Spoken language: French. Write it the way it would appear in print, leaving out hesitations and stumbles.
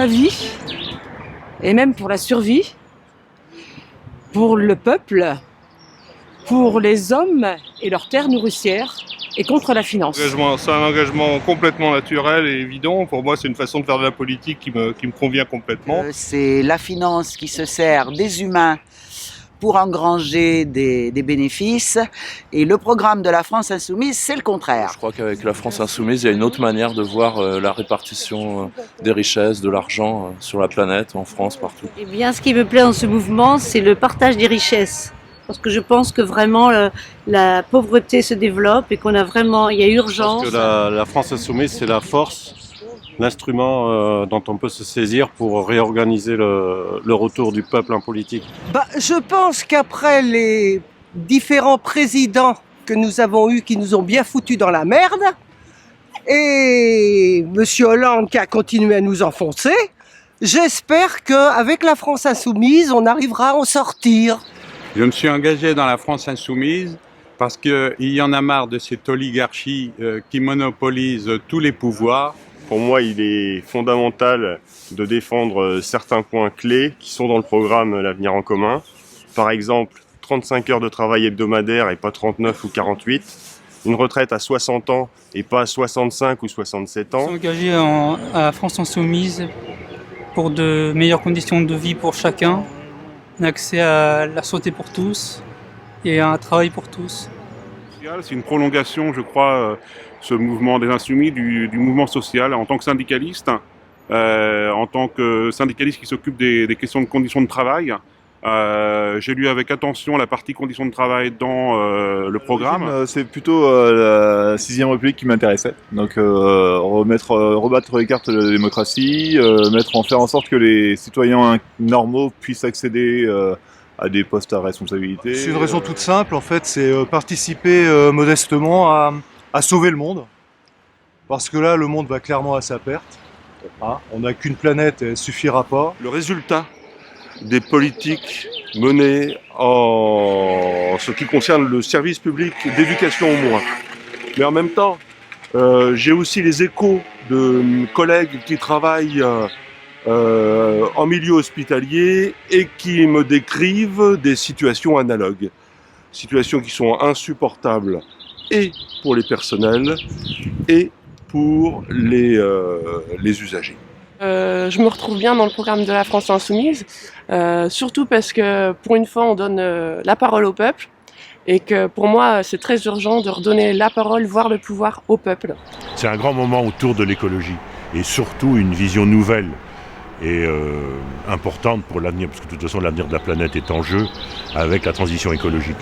la vie, et même pour la survie, pour le peuple, pour les hommes et leurs terres nourricières, et contre la finance. C'est un engagement complètement naturel et évident. Pour moi, c'est une façon de faire de la politique qui me convient complètement. C'est la finance qui se sert des humains pour engranger des bénéfices. Et le programme de la France Insoumise, c'est le contraire. Je crois qu'avec la France Insoumise, il y a une autre manière de voir la répartition des richesses, de l'argent sur la planète, en France, partout. Eh bien, ce qui me plaît dans ce mouvement, c'est le partage des richesses. Parce que je pense que vraiment la pauvreté se développe et il y a urgence. Je pense que la France Insoumise, c'est la force, l'instrument dont on peut se saisir pour réorganiser le retour du peuple en politique. Je pense qu'après les différents présidents que nous avons eus qui nous ont bien foutus dans la merde, et M. Hollande qui a continué à nous enfoncer, j'espère qu'avec la France Insoumise, on arrivera à en sortir. Je me suis engagé dans la France Insoumise parce qu'il y en a marre de cette oligarchie qui monopolise tous les pouvoirs. Pour moi, il est fondamental de défendre certains points clés qui sont dans le programme L'Avenir en commun. Par exemple, 35 heures de travail hebdomadaire et pas 39 ou 48. Une retraite à 60 ans et pas à 65 ou 67 ans. Je suis engagé à la France Insoumise pour de meilleures conditions de vie pour chacun, un accès à la santé pour tous et un travail pour tous. C'est une prolongation, je crois, ce mouvement des Insoumis, du mouvement social. En tant que syndicaliste, qui s'occupe des questions de conditions de travail, j'ai lu avec attention la partie conditions de travail dans le programme. C'est plutôt la 6ème République qui m'intéressait. Donc rebattre les cartes de la démocratie, faire en sorte que les citoyens normaux puissent accéder à des postes à responsabilité. C'est une raison toute simple, en fait, c'est participer modestement à sauver le monde. Parce que là, le monde va clairement à sa perte. On n'a qu'une planète et elle suffira pas. Le résultat des politiques menées en ce qui concerne le service public d'éducation au moins. Mais en même temps, j'ai aussi les échos de collègues qui travaillent en milieu hospitalier et qui me décrivent des situations analogues. Situations qui sont insupportables et pour les personnels et pour les usagers. Je me retrouve bien dans le programme de la France Insoumise, surtout parce que pour une fois on donne la parole au peuple et que pour moi c'est très urgent de redonner la parole, voire le pouvoir au peuple. C'est un grand moment autour de l'écologie et surtout une vision nouvelle et importante pour l'avenir, parce que de toute façon l'avenir de la planète est en jeu avec la transition écologique.